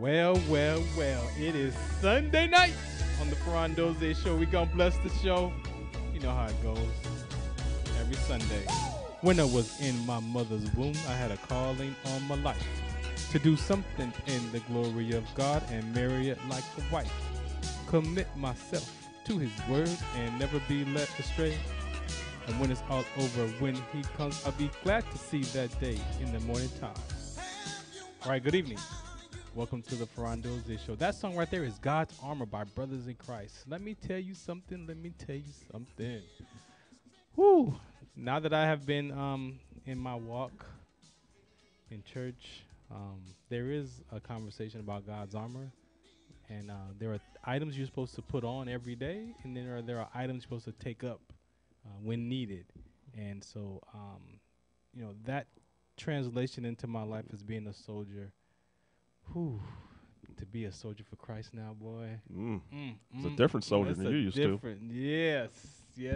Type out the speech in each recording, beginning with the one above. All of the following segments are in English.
Well. It is Sunday night on the Farron Dozier Show. We gonna bless the show. You know how it goes. Every Sunday. When I was in my mother's womb, I had a calling on my life to do something in the glory of God and marry it like a wife. Commit myself to his word and never be led astray. And when it's all over, when he comes, I'll be glad to see that day in the morning time. All right, good evening. Welcome to the Farron Dozier Show. That song right there is God's Armor by Brothers in Christ. Let me tell you something. Whew. Now that I have been in my walk in church, there is a conversation about God's armor. And there are items you're supposed to put on every day, and then there are items you're supposed to take up when needed. And so, that translation into my life as being a soldier. Whew, to be a soldier for Christ now, boy. It's a different soldier than you used to. Yes. Oh,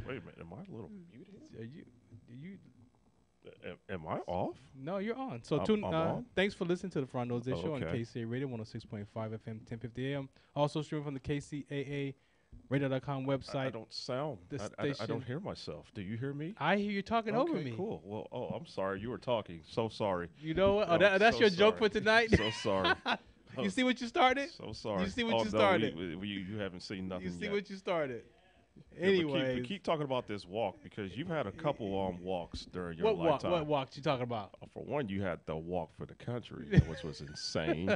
wait a minute, am I a little muted? Are you? Am I off? No, you're on. So I'm on? thanks for listening to the Farron Dozier Show on Okay. KCA Radio 106.5 FM 1050 AM. Also streaming from the KCAA Radio.com website. I don't sound. I don't hear myself. Do you hear me? I hear you talking over me. Cool. Well, I'm sorry. You were talking. So sorry. You know what? No, That's so your joke sorry. for tonight? So sorry. You see what you started? So sorry. You see what you no, started? You haven't seen nothing You see yet. what you started? Yeah, Anyway. but keep talking about this walk because you've had a couple walks during your lifetime. What walk you talking about? For one, you had the walk for the country, which was insane.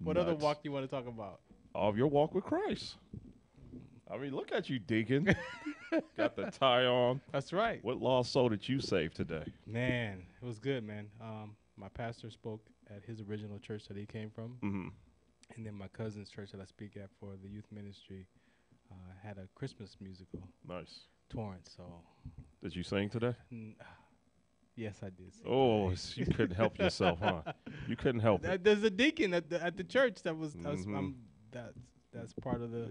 What other Nuts. walk you want to talk about? Of your walk with Christ. I mean, look at you, Deacon. Got the tie on. That's right. What lost soul did you save today? Man, it was good, man. My pastor spoke at his original church that he came from. Mm-hmm. And then my cousin's church that I speak at for the youth ministry had a Christmas musical, Nice. Torrance. So, Did you sing today? Yes, I did. sing Oh, today. you couldn't help yourself, huh? You couldn't help it. There's a deacon at the church that was Mhm. that's part of the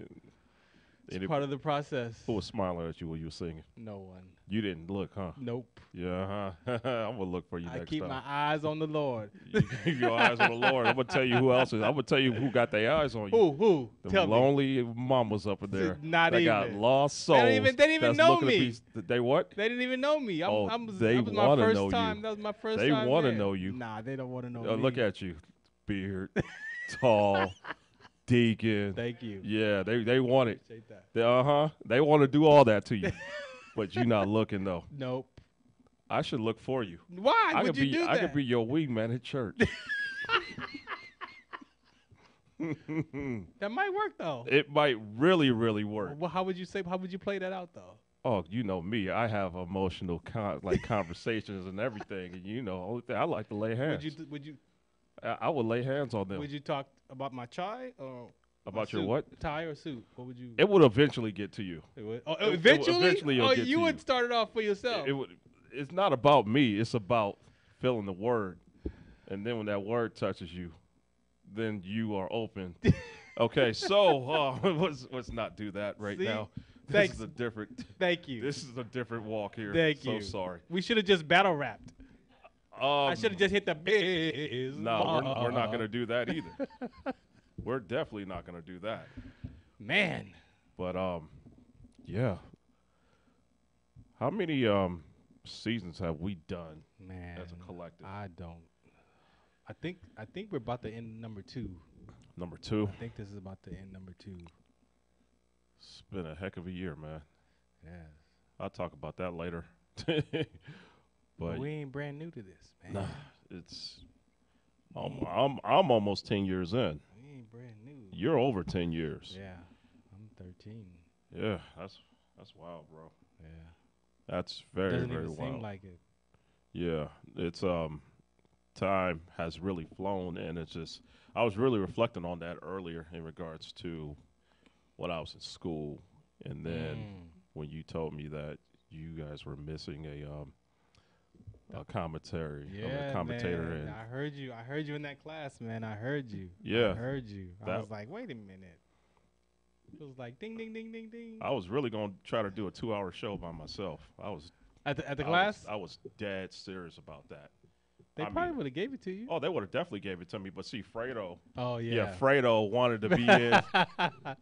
Any- part of the process. Who was smiling at you when you were singing? No one. You didn't look, huh? Nope. Yeah, huh? I'm gonna look for you I next keep time. my eyes on the Lord. You keep your eyes on the Lord. I'm gonna tell you who else is. I'm gonna tell you who got their eyes on you. Who? Them Tell me. lonely mamas up in there. Not that got even. lost souls. They didn't even that's know looking to me. They what? They didn't even know me. They that was my wanna first know you. time. That was my first They time. wanna there. know you. Nah, they don't want to know me. Look at you, beard, tall, deacon. Thank you. Yeah, they want it. Appreciate that. They want to do all that to you, but you're not looking though. Nope. I should look for you. Why I would could you be. do that? I could be your wingman at church. That might work though. It might really, really work. Well, how would you play that out though? Oh, you know me. I have emotional conversations and everything, and only thing I like to lay hands. Would you I would lay hands on them. would you talk about my chai or About my your suit? what? Tie or suit? What would you? It would eventually get to you. It would. eventually it'll Oh, get you to would you. start it off for yourself. It would. It's not about me. It's about feeling the word, and then when that word touches you, then you are open. Okay, so let's not do that right See? now. Thanks. This is a different. Thank you. This is a different walk here. Thank you. So sorry. We should have just battle rapped. I should have just hit the biz. No, we're not going to do that either. We're definitely not going to do that. Man. But yeah. How many seasons have we done Man. as a collective? I don't. I think we're about to end number 2. Number 2. I think this is about to end number 2. It's been a heck of a year, man. Yeah. I'll talk about that later. But But we ain't brand new to this, man. nah, it's I'm almost 10 years in. We ain't brand new. You're over 10 years. Yeah. I'm 13. Yeah, that's wild, bro. Yeah. That's very Doesn't very even wild. seem like it. Yeah, it's time has really flown, and it's just I was really reflecting on that earlier in regards to when I was in school, and then when you told me that you guys were missing a commentary, Yeah, a commentator, man. and I heard you in that class, man. I heard you. Yeah. I heard you. I That- was like, wait a minute. It was like ding, ding, ding, ding, ding. I was really gonna try to do a 2-hour show by myself. At the class? I was dead serious about that. They probably would have gave it to you. Oh, they would have definitely gave it to me. But see, Fredo. Oh, yeah. Yeah, Fredo wanted to be in.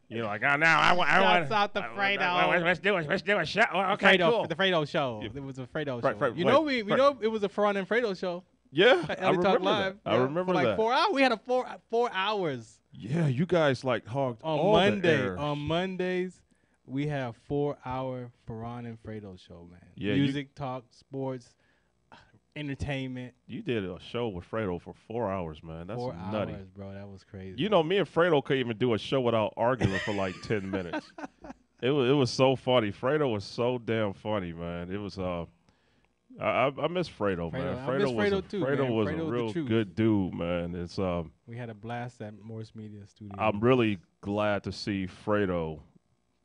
You know, like, oh, now I want. Shouts out to Fredo. Let's do a show. Okay, Fredo, cool. The Fredo show. It was a Fredo show. Right, you know, we know it was a Farron and Fredo show. Yeah, I remember that. I remember for like that. 4 hours. We had a 4 hours. Yeah, you guys like hogged On all Monday. the air. On Mondays, we have 4-hour Farron and Fredo show, man. Yeah, music, talk, sports, entertainment. You did a show with Fredo for 4 hours, man. That's 4 nutty. hours, bro. That was crazy. You know, me and Fredo couldn't even do a show without arguing for like 10 minutes. It was so funny. Fredo was so damn funny, man. It was I miss Fredo, man. I miss Fredo too, Fredo man. was Fredo a the real truth. good dude, man. It's We had a blast at Morse Media Studio. I'm really glad to see Fredo,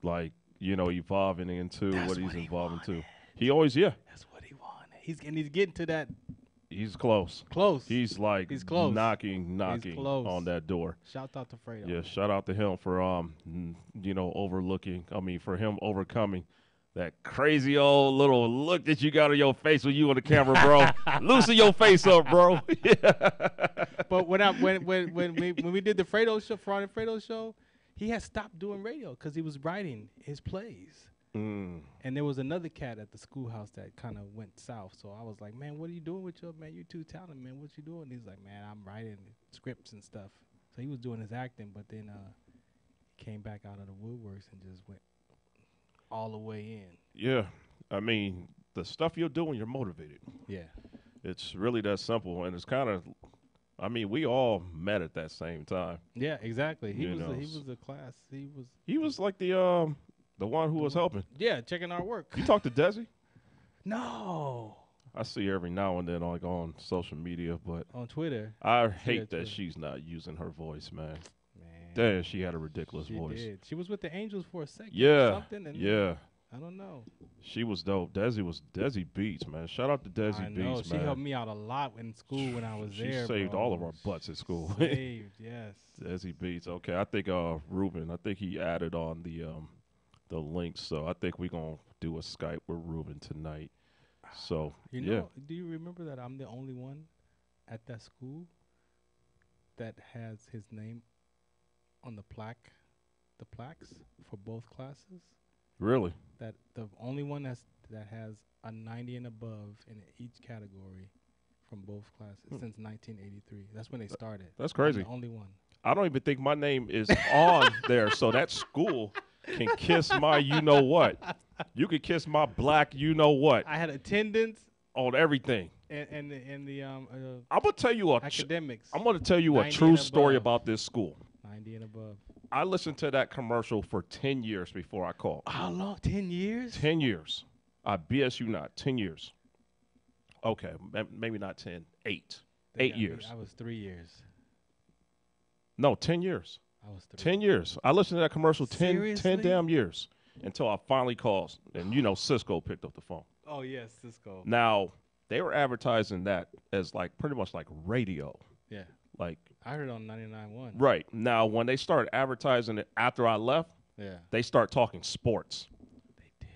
like, you know, evolving into what he's evolving to. He always, That's what he wanted. He's getting to that. he's close. Close. He's like He's close. knocking close. on that door. Shout out to Fredo. Yeah, shout out to him for you know, for him overcoming that crazy old little look that you got on your face when you on the camera, bro. Loosen your face up, bro. But when we did the Fredo show, Farron and Fredo show, he had stopped doing radio because he was writing his plays. And there was another cat at the schoolhouse that kind of went south. So I was like, man, what are you doing with your, man? You too talented, man. What you doing? He's like, man, I'm writing scripts and stuff. So he was doing his acting, but then came back out of the woodworks and just went all the way in. Yeah, I mean, the stuff you're doing, you're motivated. Yeah. It's really that simple, and it's kind of, I mean, we all met at that same time. Yeah, exactly. He You was know, a class. He was like the one who was helping. Yeah, checking our work. You talk to Desi? No. I see her every now and then like on social media, but On Twitter. I hate that Twitter. she's not using her voice, man. Man. Damn, she had a ridiculous She voice. did. She was with the Angels for a second. Or Yeah, something, and yeah. I don't know. She was dope. Desi Beats, man. Shout out to Desi I know. Beats, She man. helped me out a lot in school when I was She there. saved bro. all of our butts at school. Saved, yes. Desi Beats. Okay, I think Ruben. I think he added on the links. So I think we're gonna do a Skype with Ruben tonight. So You yeah. know, do you remember that I'm the only one at that school that has his name on the plaques for both classes? Really? That the only one that has a 90 and above in each category from both classes since 1983. That's when they started. That's crazy. I'm the only one. I don't even think my name is on there, so that school can kiss my you know what. You can kiss my black you know what I had attendance on everything. and the I'm gonna tell you academics. I'm gonna tell you a 90 true and story above. about this school. 90 and above. I listened to that commercial for 10 years before I called. How long? 10 years? 10 years. I BS you not. 10 years. Okay, maybe not 10. 8. They 8 got me. years. I was 3 years. No, 10 years. I was 3. 10 years. I listened to that commercial 10 Seriously? damn years until I finally called. And, you know, Cisco picked up the phone. Oh, yes, Cisco. Now, they were advertising that as like pretty much like radio. Yeah. Like, I heard it on 99.1. right. Now, when they started advertising it after I left, Yeah. they start talking sports. They did.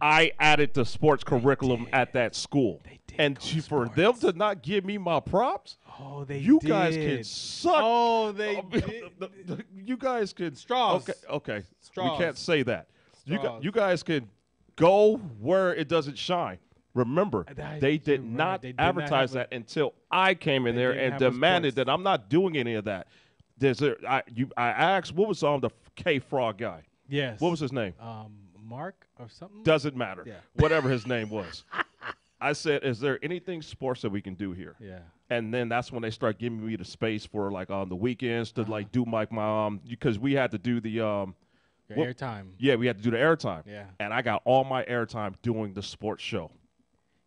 I added the sports curriculum did. at that school. They did. And go for sports. them to not give me my props, Oh, they you did. guys can suck. Oh, they did. You guys could Straws. Okay. Straws. We can't say that. Straws. You guys could go where it doesn't shine. Remember, they did you're right. not They did not advertise have that until I came in They there didn't and have a demanded sports. that I'm not doing any of that. I asked what was the K Frog guy? Yes. What was his name? Mark or something? Doesn't matter. Yeah. Whatever his name was. I said, is there anything sports that we can do here? Yeah. And then that's when they start giving me the space for like on the weekends to like do my because we had to do the Your what- airtime. yeah, we had to do the airtime. Yeah. And I got all my airtime doing the sports show.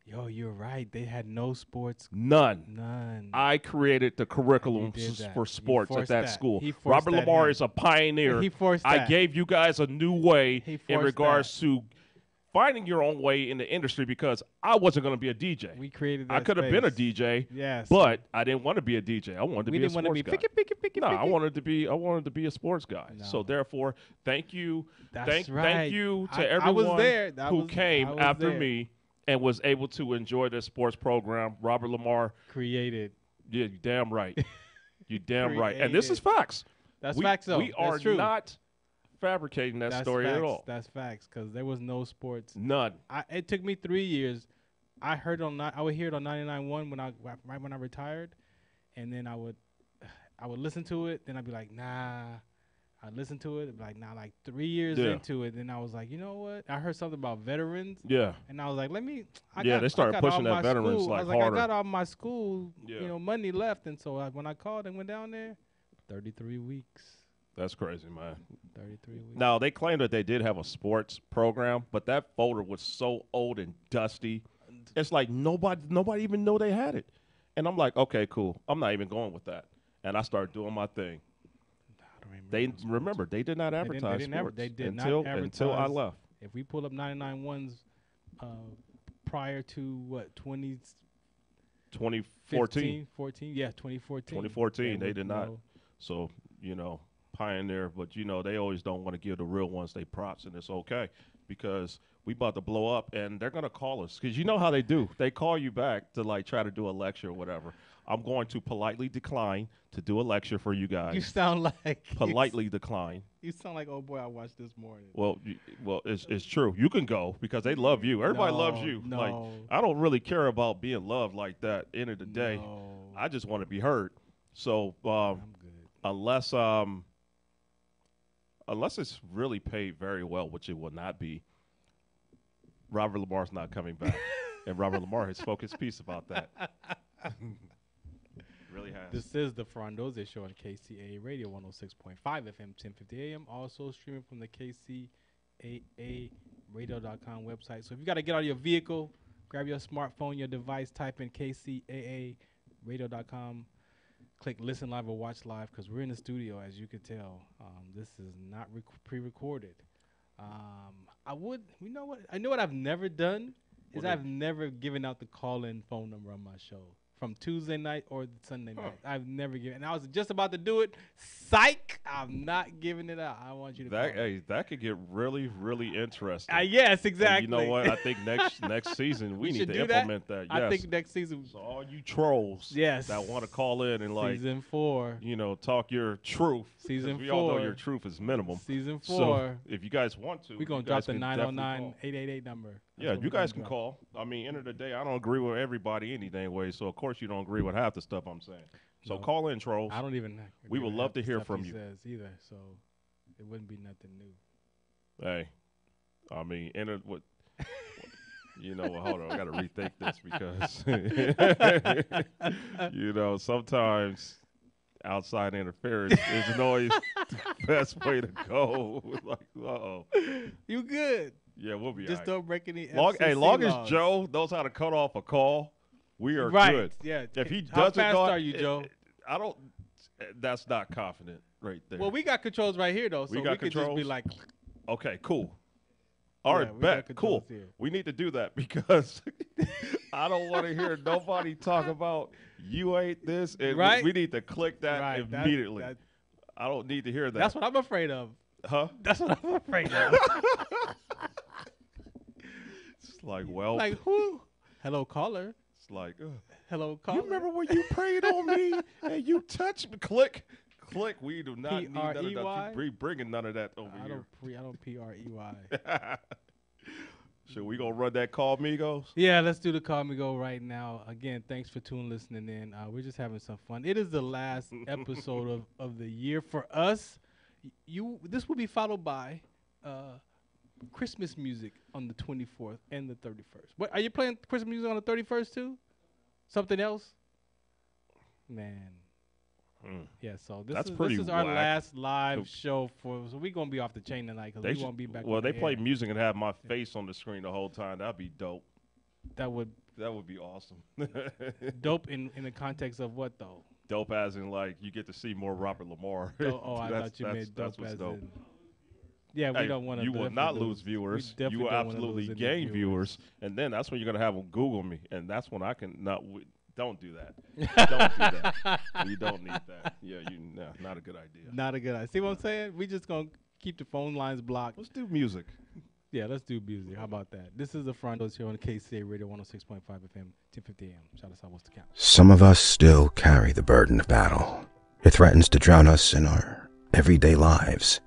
Yo, you're right. They had no sports. None. None. I created the curriculum He did that. for He sports at forced that that. school. He forced Robert that Lamar in. is a pioneer. He forced I that. gave you guys a new way He in forced regards to finding your own way in the industry because I wasn't going to be a DJ. We created that I could have been a space. DJ, Yes. but I didn't want to be a DJ. I wanted to we be a didn't want sports to be guy. picky. No, I wanted to be a sports guy. No. So therefore, thank you, That's thank right. you to I everyone was there. who came I was after there. me and was able to enjoy this sports program. Robert Lamar Created. Yeah, you damn right. You damn right. And this is Created. facts. That's facts, though. We are That's true. not fabricating that story facts. at all. That's facts, because there was no sports. None. It took me 3 years. I would hear it on 99.1 right when I retired, and then I would listen to it. Then I'd be like, nah. I'd listen to it. I'd be like, nah. Like 3 years into it, then I was like, you know what? I heard something about veterans. Yeah. And I was like, they started pushing that veterans school. like I was harder. I got all my school, money left, and so when I called and went down there, 33 weeks. That's crazy, man. 33 weeks. Now, they claimed that they did have a sports program, but that folder was so old and dusty. It's like nobody even know they had it. And I'm like, okay, cool. I'm not even going with that. And I started doing my thing. They did not advertise sports until I left. If we pull up 99.1's prior to what, 2014. 2014, they did not. So, pioneer, but they always don't want to give the real ones they props, and it's okay because we about to blow up, and they're gonna call us because you know how they do. They call you back to like try to do a lecture or whatever. I'm going to politely decline to do a lecture for you guys. You sound like politely decline. You sound like, oh boy, I watched this morning. Well, it's true. You can go because they love you. Everybody loves you. No. Like I don't really care about being loved like that. End of the day, I just want to be heard. So I'm good. Unless it's really paid very well, which it will not be, Robert Lamar's not coming back. And Robert Lamar has spoken his piece about that. Really has. This is the Farron Dozier Show on KCAA Radio 106.5 FM 1050 AM. Also streaming from the KCAAradio.com website. So if you got to get out of your vehicle, grab your smartphone, your device, type in KCAAradio.com. Click listen live or watch live because we're in the studio, as you can tell. This is not pre-recorded. You know what I've never done is I've never given out the call-in phone number on my show from Tuesday night or Sunday night. I've never given, and I was just about to do it. Psych! I'm not giving it out. I want you to. That could get really, really interesting. Yes, exactly. And you know what? I think next season we need to implement that. Yes. I think next season. So all you trolls, that want to call in and season 4, talk your truth. Season 4, we all know your truth is minimum. Season 4. So if you guys want to, we're gonna drop the 909-888 number. That's you guys can call. I mean, end of the day, I don't agree with everybody anything way. So of course you don't agree with half the stuff I'm saying. So call in, trolls. I don't even. We would love to hear from you. Says either, so it wouldn't be nothing new. Hey, I mean, what? Hold on, I got to rethink this because sometimes outside interference is always the best way to go. Like, you good? Yeah, we'll be just right. don't break any. Long as Joe knows how to cut off a call, we are good. Yeah. If he how doesn't, fast are you, Joe? I don't. That's not confident right there. Well, we got controls right here though, so we could just be like. Okay, cool. All right, bet. Cool. Here. We need to do that because I don't want to hear nobody talk about you ain't this. And we need to click that immediately. I don't need to hear that. That's what I'm afraid of. Huh? That's what I'm afraid of. It's like, well. Like who? Hello, caller. It's like, hello, caller. You remember when you prayed on me and you touched me? Click. We do not need none of that. You bringing none of that over here. I don't P-R-E-Y. So we gonna run that Call Migos? Yeah, let's do the Call Me Go right now. Again, thanks for listening in. We're just having some fun. It is the last episode of the year for us. This will be followed by Christmas music on the 24th and the 31st. What are you playing Christmas music on the 31st too? Something else? Man. Yeah, so this is our last live show so we're gonna be off the chain tonight because we won't be back. Well, they play music and have my face on the screen the whole time. That'd be dope. That would be awesome. Dope in the context of what though? Dope as in like you get to see more Robert Lamar. I thought you meant dope as dope. Yeah, we don't want to. You will not lose viewers. You will absolutely gain viewers, and then that's when you're gonna have them Google me, and that's when I can not. Don't do that. Don't do that. We don't need that. Yeah, not a good idea. Not a good idea. See what I'm saying? We just gonna keep the phone lines blocked. Let's do music. Yeah, let's do music. How about that? This is the Farron Dozier here on KCA Radio 106.5 FM, 1050 AM. Shout us out. What's the count? Some of us still carry the burden of battle. It threatens to drown us in our everyday lives.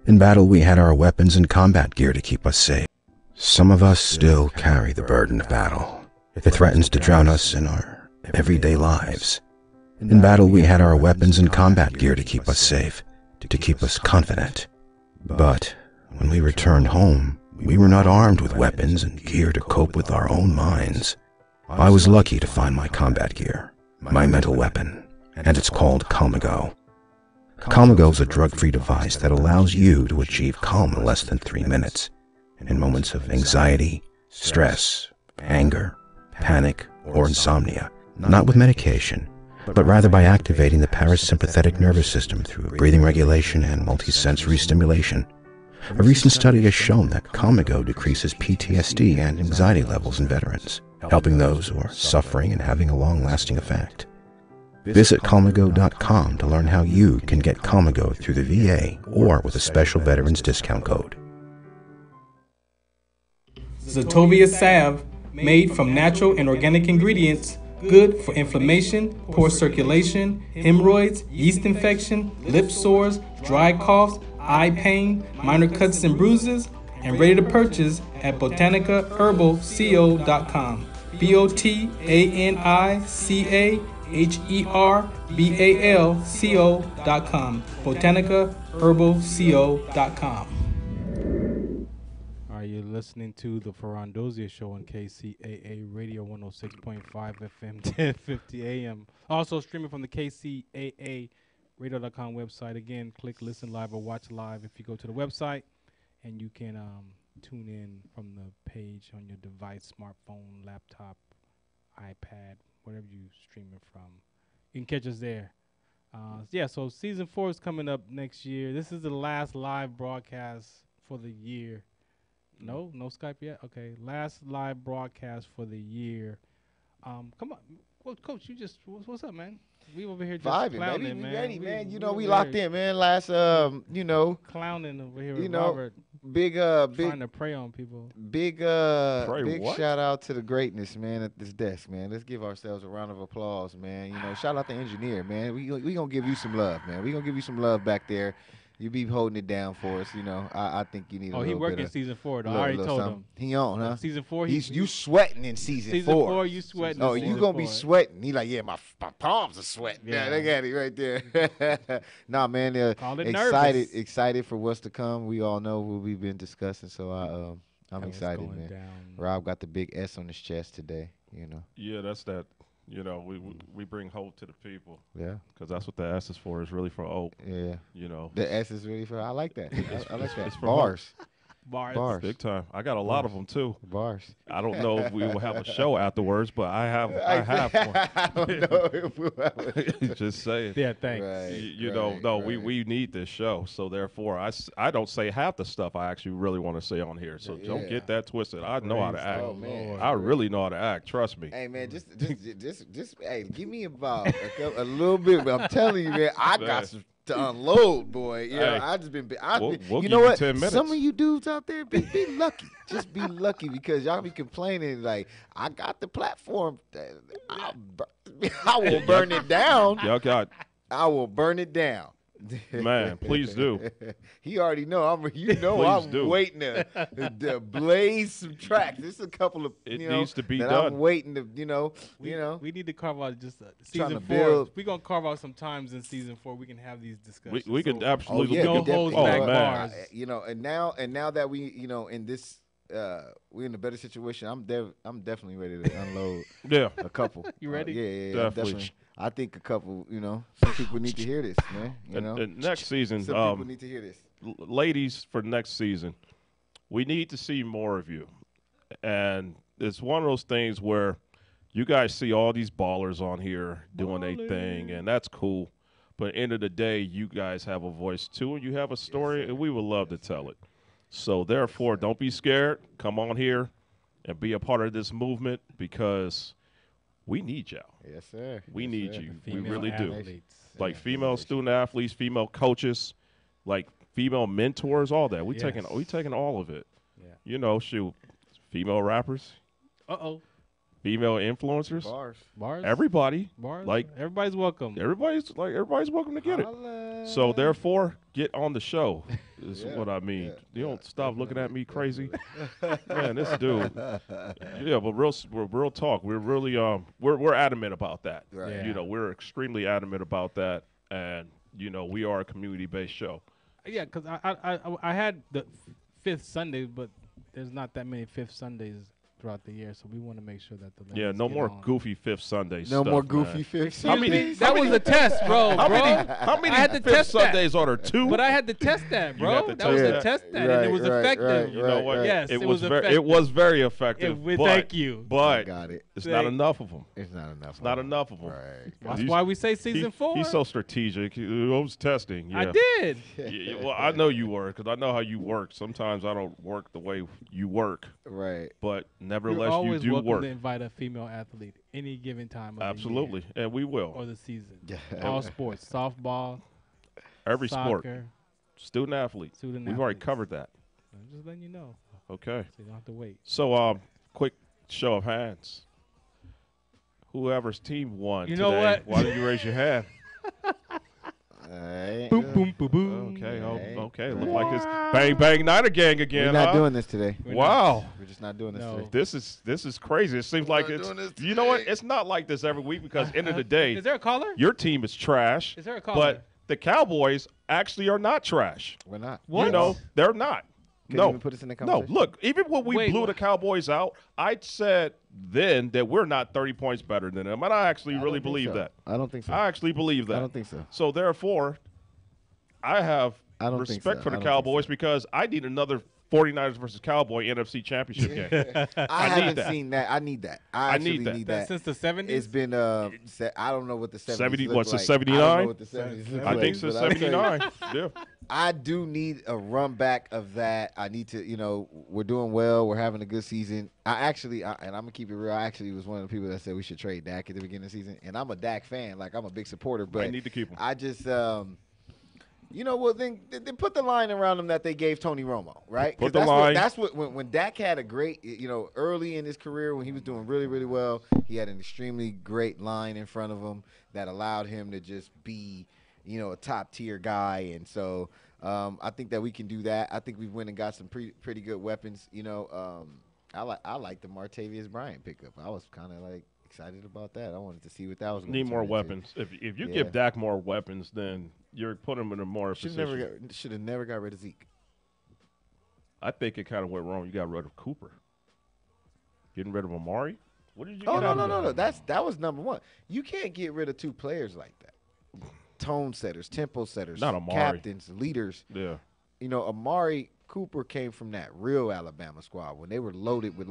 In battle, we had our weapons and combat gear to keep us safe. Some of us still carry the burden of battle. It threatens to drown us in our everyday lives. In battle, we had our weapons and combat gear to keep us safe, to keep us confident. But when we returned home, we were not armed with weapons and gear to cope with our own minds. I was lucky to find my combat gear, my mental weapon, and it's called Calmago. Calmago is a drug-free device that allows you to achieve calm in less than 3 minutes in moments of anxiety, stress, anger, panic, or insomnia, not with medication, but rather by activating the parasympathetic nervous system through breathing regulation and multisensory stimulation. A recent study has shown that Calmago decreases PTSD and anxiety levels in veterans, helping those who are suffering and having a long-lasting effect. Visit Calmago.com to learn how you can get Calmago through the VA or with a special veterans discount code. Zetovia salve, made from natural and organic ingredients, good for inflammation, poor circulation, hemorrhoids, yeast infection, lip sores, dry coughs, eye pain, minor cuts and bruises, and ready to purchase at botanicaherbalco.com. BOTANICAHERBALCO.com. botanicaherbalco.com. Are you listening to the Farron Dozier Show on KCAA Radio 106.5 FM, 1050 AM. Also streaming from the KCAA Radio.com website. Again, click listen live or watch live if you go to the website, and you can tune in from the page on your device, smartphone, laptop, iPad, whatever you stream it from. You can catch us there. So season 4 is coming up next year. This is the last live broadcast for the year. No Skype yet? Okay, last live broadcast for the year. Come on. Well, Coach, you just, what's up, man? We over here just vibing, clowning, baby. man. We ready, man. We We locked in, man. Last, clowning over here with Robert. big, trying to prey on people. big what? shout out to the greatness, man, at this desk, man. Let's give ourselves a round of applause, man. Shout out the engineer, man. We gonna give you some love, man. We gonna give you some love back there. You be holding it down for us, I think you need a little he bit working of season 4, though. I little- already little told something. him. He on, huh? Season 4, You sweating in season 4. Season 4, you sweating. Oh, in you season gonna be 4. sweating. He like, yeah, my palms are sweating. Yeah, Yeah. look at it right there. Nah, man, Call it excited for what's to come. We all know what we've been discussing, so I'm What's excited, going man. down. Rob got the big S on his chest today. Yeah, that's that. We bring hope to the people Yeah, because that's what the S is for. Is really for hope. yeah. You know, The S is really for. I like that. I like that. it's for Bars, Bars. big time. I got a lot of them too. bars. I don't know if we will have a show afterwards, but I have one. I don't know if we'll have a- Just saying. Yeah, thanks. Right. We need this show. So therefore, I don't say half the stuff I actually really want to say on here. So don't Yeah. get that twisted. I know how to Praise act. Oh, man. I really know how to act. Trust me. Hey man, just hey, give me about a little bit. But I'm telling you, man, I got Man. some to unload, boy. Hey, I just been. we'll you give know you what? 10 minutes. Some of you dudes out there, be lucky. Just be lucky because y'all be complaining like I got the platform. I will burn it down. Y'all got, I will burn it down. man, please do. He already know. Please I'm do. waiting to blaze some tracks. There's a couple of It you know, needs to be that done. I'm waiting to We need to carve out just Trying season to 4. build. We're going to carve out some times in season 4. We can have these discussions. We can So, absolutely. yeah, no we holds definitely- back man. bars. and now that we, in this, we're in a better situation. I'm definitely ready to unload Yeah. a couple. You ready? Yeah, Definitely. definitely. I think a couple. Some people need to hear this, man. And next season, some people need to hear this. ladies, for next season, we need to see more of you. And it's one of those things where you guys see all these ballers on here doing their thing, and that's cool. But at the end of the day, you guys have a voice too, and you have a story, and we would love to tell it. So therefore, don't be scared. Come on here and be a part of this movement because we need y'all. Yes, sir. We Yes, need sir. you. Female We really do. athletes. Like female student athletes, female coaches, like female mentors, all that. We Yes. taking all of it. You know, shoot, female rappers, female influencers, Bars. everybody. Bars. Like everybody's welcome. everybody's welcome to get it. So therefore, get on the show. Is what I mean. You don't stop looking at me crazy, man. This dude. Yeah, but real talk. We're really we're adamant about that. Right. Yeah. You know, we're extremely adamant about that, and you know, we are a community-based show. Yeah, because I had the fifth Sunday, but there's not that many fifth Sundays throughout the year, so we want to make sure that the Yeah, ladies no get more on. goofy Fifth Sunday No stuff, more man. goofy fish. How many? That was a test, bro. How many I had to Fifth test that. Sundays are there? 2? But I had to test that, You bro. had to That was test a that. test that, and it was effective. You know what? Yes, it was very. effective. It was very effective. but, Thank you. But Got it. it's not enough of them. It's not enough. It's not enough of them. Right. That's why we say season 4. He's so strategic. I was testing. Yeah. I did. Yeah, well, I know you were because I know how you work. Sometimes I don't work the way you work, Right. but You're nevertheless, you always do welcome work. to invite a female athlete any given time of Absolutely, the year and we will. or the season. Yeah. All sports, softball, Every sport, soccer, student athlete. student We've already athletes. covered that. I'm just letting you know, Okay. so you don't have to wait. So, quick show of hands. Whoever's team won You today, know what? why don't you raise your hand? Alright. Boom, boom, boom, boom. Okay, Right. okay. Look like it's Bang Bang Niner Gang again. We're not huh? doing this today. We're Wow. We're just not doing this No. today. This is crazy. It seems like not it's doing this you know what? today. It's not like this every week because end of the day, Is there a caller? your team is trash. Is there a caller? But the Cowboys actually are not trash. We're not. What? You know, they're not. Can no. you even put us in the No, conversation? look, even when we Wait, blew what? the Cowboys out, I said then that we're not 30 points better than them. And I actually really believe that. I don't think so. I actually believe that. I don't think so. So therefore, I have I don't think respect so. for the I don't think Cowboys so. because I need another 49ers versus Cowboy NFC Championship game. I need haven't that. seen that. I need that. I actually need that. need that. Since the 70s? It's been I don't know what the 70s 70 look what's it, like. 79? I don't know what the 70s look I like, think so, but I'll tell you, 79. Yeah. I do need a run back of that. I need to, we're doing well. We're having a good season. And I'm going to keep it real. I actually was one of the people that said we should trade Dak at the beginning of the season. And I'm a Dak fan. Like, I'm a big supporter. But I need to keep him. I just, well, then put the line around him that they gave Tony Romo, right? 'Cause Put the that's line. That's what when Dak had a great, early in his career when he was doing really, really well, he had an extremely great line in front of him that allowed him to just be, a top tier guy. And so I think that we can do that. I think we've went and got some pretty good weapons. I like the Martavius Bryant pickup. I was kind of like excited about that. I wanted to see what that was. Need more weapons. If you give Dak more weapons, then you're putting him in a more position. Should have never got rid of Zeke. I think it kind of went wrong. You got rid of Cooper. Getting rid of Amari? What did you Oh get out of no. that? That was number one. You can't get rid of two players like that. Tone setters, tempo setters, Not Amari. captains, leaders. Yeah. Amari Cooper came from that real Alabama squad when they were loaded with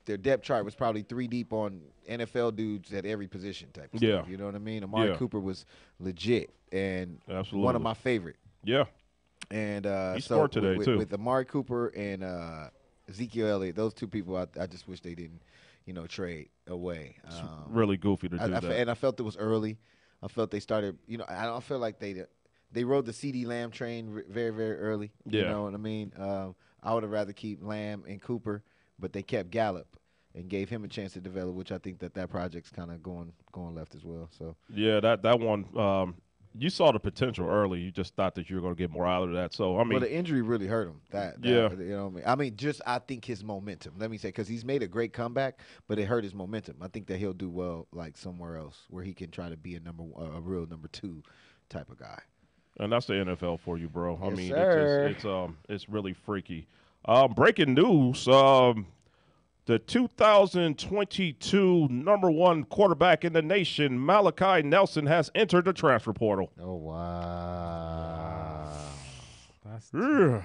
their depth chart was probably 3 deep on NFL dudes at every position type of Yeah. stuff. You know what I mean? Amari Cooper was legit and Absolutely. one of my favorite. Yeah. And He so scored today, with, too. with Amari Cooper and Ezekiel Elliott, those two people, I just wish they didn't, trade away. It's really goofy to do that. And I felt it was early. I felt they started, I don't feel like they rode the CD Lamb train very, very early. You Yeah. know what I mean? I would have rather keep Lamb and Cooper, but they kept Gallup and gave him a chance to develop, which I think that project's kind of going left as well. So Yeah, that one, you saw the potential early. You just thought that you were going to get more out of that. So, I mean. well, the injury really hurt him. Yeah. You know what I mean? I think his momentum. Let me say, because he's made a great comeback, but it hurt his momentum. I think that he'll do well, like somewhere else, where he can try to be a real number 2 type of guy. And that's the NFL for you, bro. I Yes, mean, sir. it's really freaky. Breaking news: the 2022 number 1 quarterback in the nation, Malachi Nelson, has entered the transfer portal. Oh wow! That's Ugh.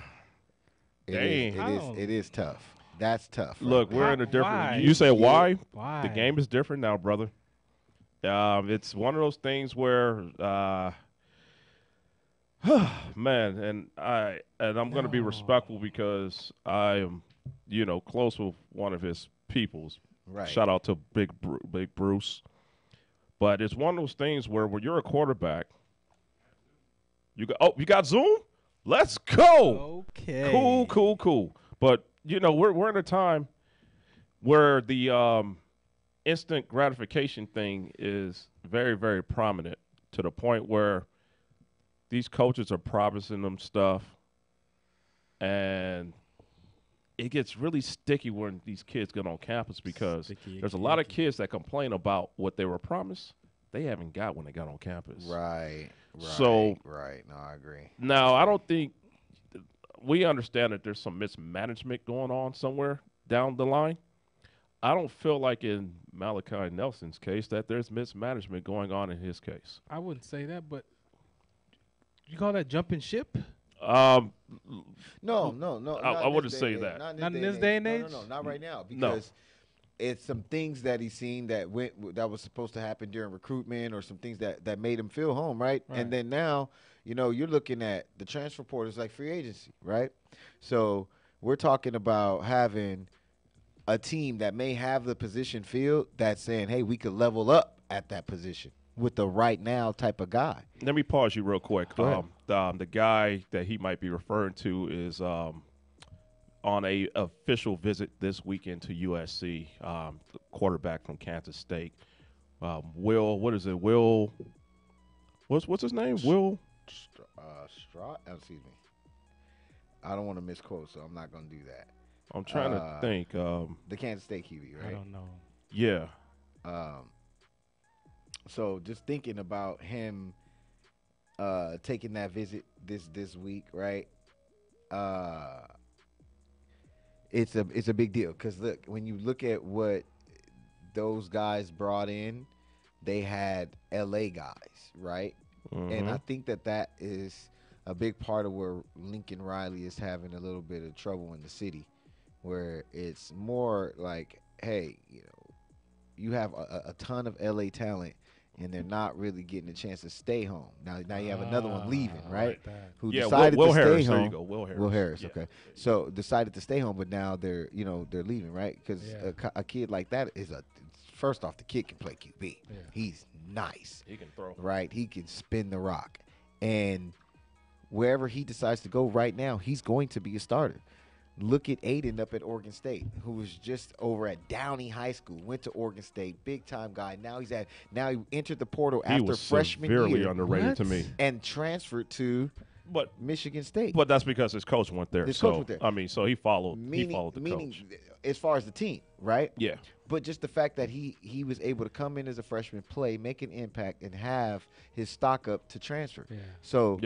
It Dang. is tough. That's tough. right Look, there. we're in a different. Why? You say why? why The game is different now, brother. It's one of those things where, man, and I'm going to be respectful because I am, close with one of his peoples. Right. Shout out to Big Bruce. But it's one of those things where when you're a quarterback, you got Zoom. Let's go. Okay. Cool. But we're in a time where the instant gratification thing is very, very prominent, to the point where these coaches are promising them stuff, and it gets really sticky when these kids get on campus, because there's a lot of kids that complain about what they were promised they haven't got when they got on campus. Right. So right. No, I agree. Now, I don't think we understand that there's some mismanagement going on somewhere down the line. I don't feel like in Malachi Nelson's case that there's mismanagement going on in his case. I wouldn't say that, but you call that jumping ship? No. I wouldn't say that. Not in this day and age? No, not right now. Because it's some things that he's seen that was supposed to happen during recruitment, or some things that made him feel home, right? And then now, you're looking at the transfer portal is like free agency, right? So we're talking about having a team that may have the position filled that's saying, hey, we could level up at that position with the right now type of guy. Let me pause you real quick. Go ahead. The guy that he might be referring to is on a official visit this weekend to USC, the quarterback from Kansas State. Will, what is it? Will, what's his name? Will? Excuse me. I don't want to misquote, so I'm not going to do that. I'm trying to think. The Kansas State QB, right? I don't know. Yeah. So just thinking about him taking that visit this week, right? It's a big deal, because look, when you look at what those guys brought in, they had LA guys, right? Mm-hmm. And I think that is a big part of where Lincoln Riley is having a little bit of trouble in the city, where it's more like, hey, you have a ton of LA talent, and they're not really getting a chance to stay home. Now you have another one leaving, right? Who decided Will to Harris, stay home. There you go, Will Harris. Will Harris, Yeah. okay. So decided to stay home, but now they're leaving, right? Because a kid like that is first off, the kid can play QB. Yeah. He's nice. He can throw. Right? He can spin the rock. And wherever he decides to go right now, he's going to be a starter. Look at Aiden up at Oregon State, who was just over at Downey High School, went to Oregon State, big time guy. Now he entered the portal after freshman severely year underrated to me, and transferred to Michigan State. But that's because his coach went there. His coach went there. I mean, so he followed the meaning coach. As far as the team, right? Yeah. But just the fact that he was able to come in as a freshman, play, make an impact, and have his stock up to transfer. Yeah. So,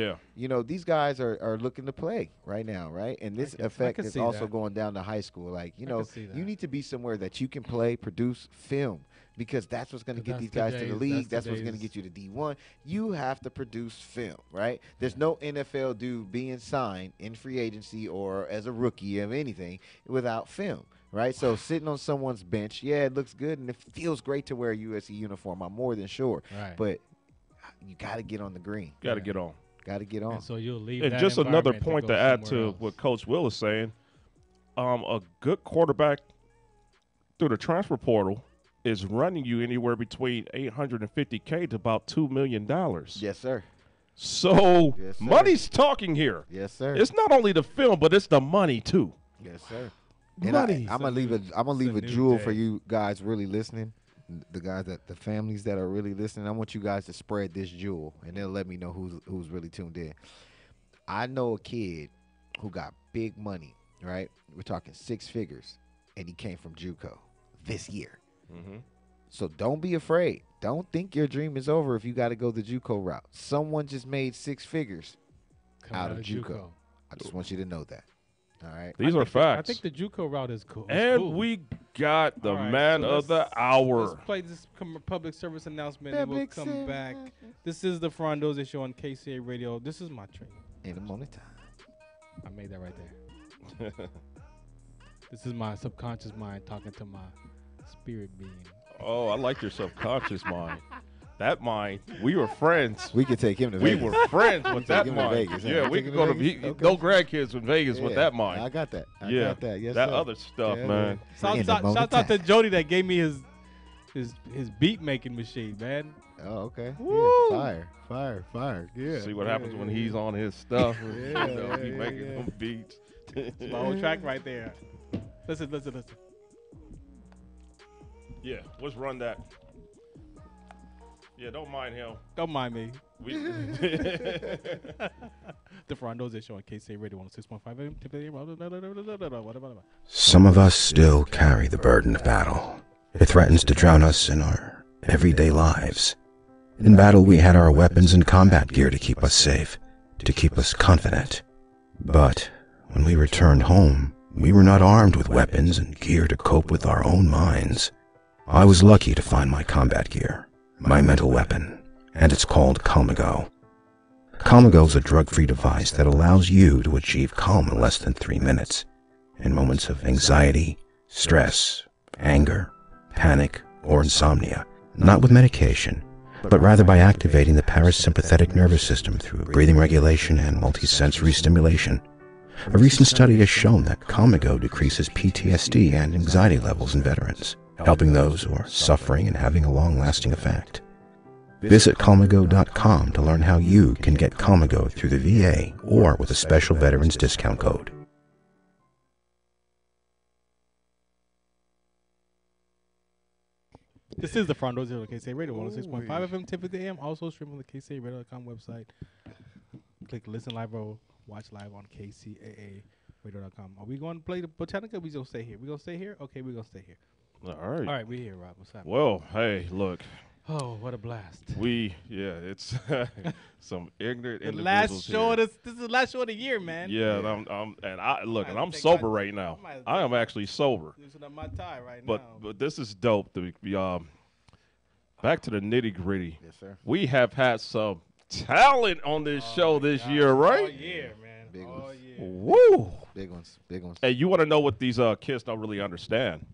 these guys are looking to play right now, right? And this effect is also going down to high school. Like, you need to be somewhere that you can play, produce, film, because that's what's going to get these guys to the league. That's what's going to get you to D1. You have to produce film, right? There's no NFL dude being signed in free agency or as a rookie of anything without film. Right, so sitting on someone's bench, it looks good and it feels great to wear a USC uniform. I'm more than sure, but you got to get on the green. Got to get on. Got to get on. And so you'll leave. And that just another environment point to to go add somewhere to else. what Coach Will is saying, a good quarterback through the transfer portal is running you anywhere between $850K to about $2 million. Yes, sir. So Yes, sir. money's talking here. Yes, sir. It's not only the film, but it's the money too. Yes, sir. Money. I'm gonna leave a jewel for you guys really listening. The families that are really listening. I want you guys to spread this jewel, and they'll let me know who's really tuned in. I know a kid who got big money. Right, we're talking 6 figures, and he came from JUCO this year. Mm-hmm. So don't be afraid. Don't think your dream is over if you got to go the JUCO route. Someone just made 6 figures out of JUCO. I just want you to know that. All right. These are facts. I think the JUCO route is cool. And we got the man of the hour. Let's play this public service announcement, and we'll come back. This is the Farron Dozier Show on KCA Radio. This is my train. In the morning time. I made that right there. This is my subconscious mind talking to my spirit being. Oh, I like your subconscious mind. That mind, we were friends. We could take him to We Vegas. were friends with that take him to mind. Vegas, huh? Yeah, You we take could him go to to Vegas? Okay. no grandkids in Vegas with Yeah, that mind. I got that. I Yeah, got that. Yes, that sir. other stuff, Yeah, man. Shout out to Jody that gave me his beat making machine, man. Oh, okay. Woo! Yeah, fire. Yeah. See what happens when he's on his stuff. Yeah, He yeah, making yeah. them beats. It's my whole track right there. Listen. Yeah, let's run that. Yeah, don't mind him. Don't mind me. We, The Farron Dozier Show on KC Radio 106.5 AM. Some of us still carry the burden of battle. It threatens to drown us in our everyday lives. In battle, we had our weapons and combat gear to keep us safe, to keep us confident. But when we returned home, we were not armed with weapons and gear to cope with our own minds. I was lucky to find my combat gear, my mental weapon, and it's called Calmago. Calmago is a drug-free device that allows you to achieve calm in less than 3 minutes in moments of anxiety, stress, anger, panic, or insomnia, not with medication, but rather by activating the parasympathetic nervous system through breathing regulation and multisensory stimulation. A recent study has shown that Calmago decreases PTSD and anxiety levels in veterans, helping those who are suffering and having a long-lasting effect. Visit Calmago.com to learn how you can get Calmago through the VA or with a special veterans discount code. This is the Farron Dozier on KC Radio 106.5 FM 1050 AM. Also streaming on the KCARadio.com website. Click listen live or watch live on KCAARadio.com. Are we going to play the Botanica? We going to stay here? We going to stay here? Okay, we going to stay here. all right. All right, we're here, Rob. What's happening? Well, hey, look. Oh, what a blast. It's some ignorant The individuals last show here. this is the last show of the year, man. Yeah, and I'm take sober my- right now. I might I am actually sober. Loosen up my tie right But now. but this is dope. To be back to the nitty gritty. Yes, sir. We have had some talent on this show this year, All right? year, man. Big All ones. year. Woo! Big ones. Hey, you want to know what these kids don't really understand?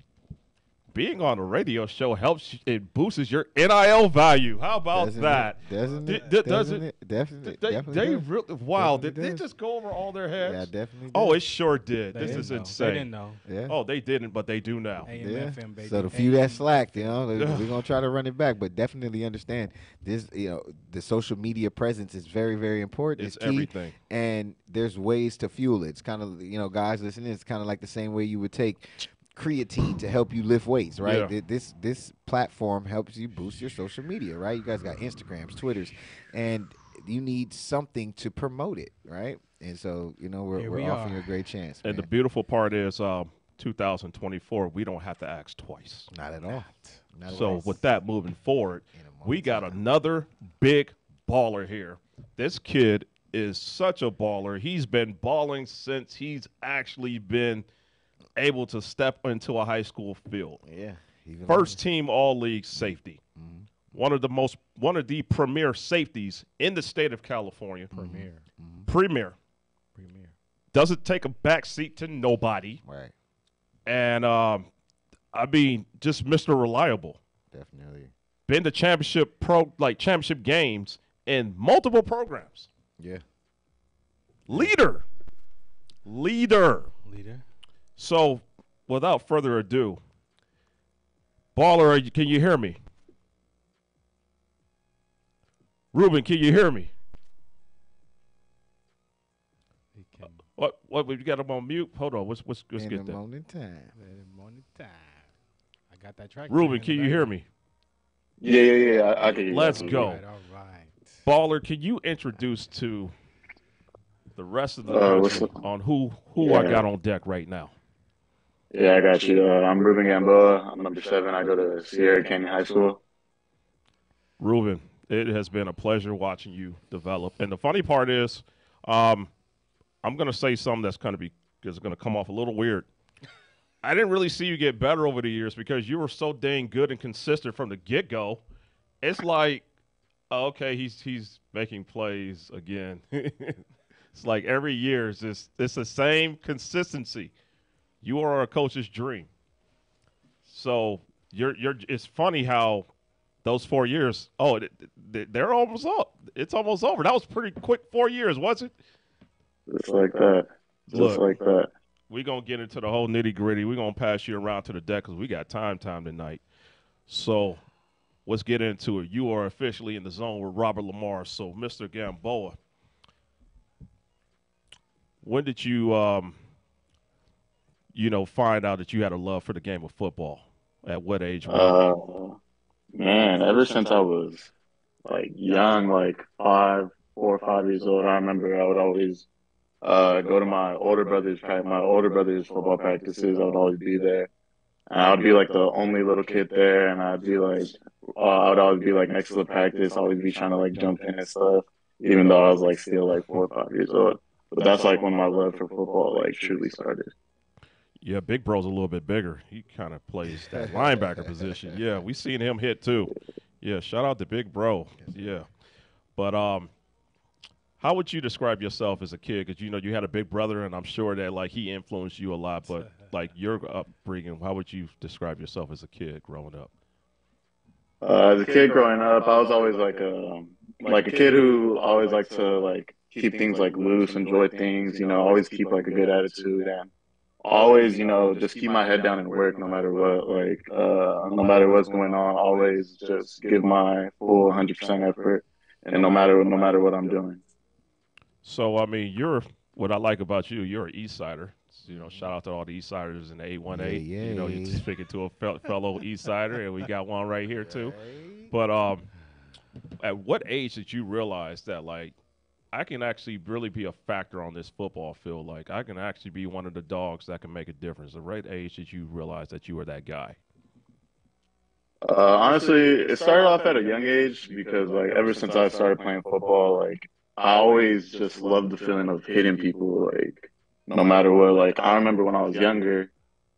Being on a radio show helps. It boosts your NIL value. How about Doesn't that? it? Doesn't it? Does Doesn't it? it? Definitely. They Definitely. does. really wow. Definitely Did they does. just go over all their heads? Yeah, definitely. Oh, does. it sure did. They This didn't is know. insane. They didn't know. Yeah. Oh, they didn't, but they do now. AM, Yeah. FM, baby. So the few that AM. slacked, we're gonna try to run it back, but definitely understand this. The social media presence is very, very important. It's key, everything. and there's ways to fuel it. It's kind of guys listening. It's kind of like the same way you would take creatine to help you lift weights, right? Yeah. This platform helps you boost your social media, right? You guys got Instagrams, Twitters, and you need something to promote it, right? And so Here we're we offering are. you a great chance. And the man. beautiful part is 2024, we don't have to ask twice. Not at all. Not at So all. with that moving forward, In a we moment's got time. another big baller here. This kid is such a baller. He's been balling since he's actually been able to step into a high school field. Yeah. Even First team all league safety. Mhm. One of the premier safeties in the state of California. Premier. Premier. Doesn't take a back seat to nobody. Right. And just Mr. Reliable. Definitely. Been to championship games in multiple programs. Yeah. Leader. Leader. So, without further ado, baller, can you hear me? Ruben, can you hear me? He can What? We got him on mute. Hold on. Let's In get the that. morning time. let him on the time. I got that track. Ruben, can you hear me? Yeah. I can hear you. Let's I can go. hear All right. Baller, can you introduce to the rest of the what's country up? on who I Yeah. got on deck right now? you. Yeah, I got you. I'm Ruben Gamboa. I'm number 7. I go to Sierra Canyon High School. Ruben, it has been a pleasure watching you develop. And the funny part is, I'm going to say something that's going to come off a little weird. I didn't really see you get better over the years because you were so dang good and consistent from the get-go. It's like, oh, okay, he's making plays again. It's like every year it's the same consistency. You are a coach's dream. So it's funny how those 4 years, they're almost up. It's almost over. That was pretty quick 4 years, wasn't it? Just like that. Look. Like that. We're going to get into the whole nitty-gritty. We're going to pass you around to the deck because we got time tonight. So let's get into it. You are officially in the zone with Robert Lamar. So, Mr. Gamboa, when did you, find out that you had a love for the game of football? At what age? Uh, Man, ever since I was like young, like 4 or 5 years old, I remember I would always go to my older brother's football practices. I would always be there, and I would be like the only little kid there, and I would always be like next to the practice, always be trying to like jump in and stuff, even though I was like still like 4 or 5 years old. But that's like when my love for football like truly started. Yeah, Big Bro's a little bit bigger. He kind of plays that linebacker position. Yeah, we seen him hit too. Yeah, shout out to Big Bro. Yeah, but how would you describe yourself as a kid? Because you had a big brother, and I'm sure that like he influenced you a lot. But like your upbringing, how would you describe yourself as a kid growing up? As a kid growing up, I was always like a kid who always liked to like keep things like loose, enjoy things, always keep like a good attitude and always, just keep my head down and work no matter what, like no matter what's going on, always just give my full 100% effort and no matter what I'm doing. So I mean, you're what I like about you. You're an East Sider. So, shout out to all the East Siders in the 818. You're speaking to a fellow East Sider, and we got one right here too. But at what age did you realize that like I can actually really be a factor on this football field? Like I can actually be one of the dogs that can make a difference. The right age did you realize that you were that guy? Honestly, it started off at a young age because like ever since I started playing football, like I always just loved the feeling of hitting people, like no matter what. Like I remember when I was younger,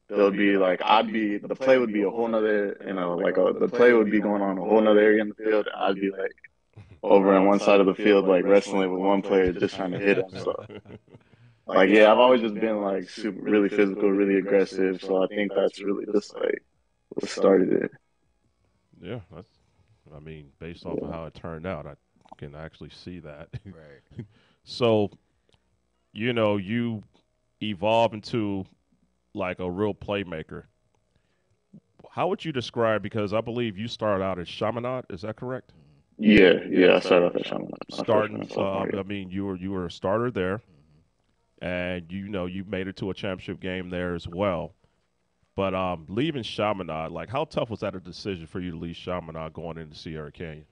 there would be like the play would be a whole nother, the play would be going on a whole nother area in the field. And I'd be like over on one side of the field, like wrestling with one player, just trying to hit him. So, like, yeah, I've always just been like super, really physical, really aggressive. So I think that's really just like what started it. Yeah, I mean, based off of how it turned out, I can actually see that. Right. So, you evolve into like a real playmaker. How would you describe? Because I believe you started out as Chaminade. Is that correct? Yeah. I started off at Shaman. Starting, I mean, you were a starter there, and you made it to a championship game there as well. But leaving Chaminade, like, how tough was that a decision for you to leave Chaminade going into Sierra Canyon?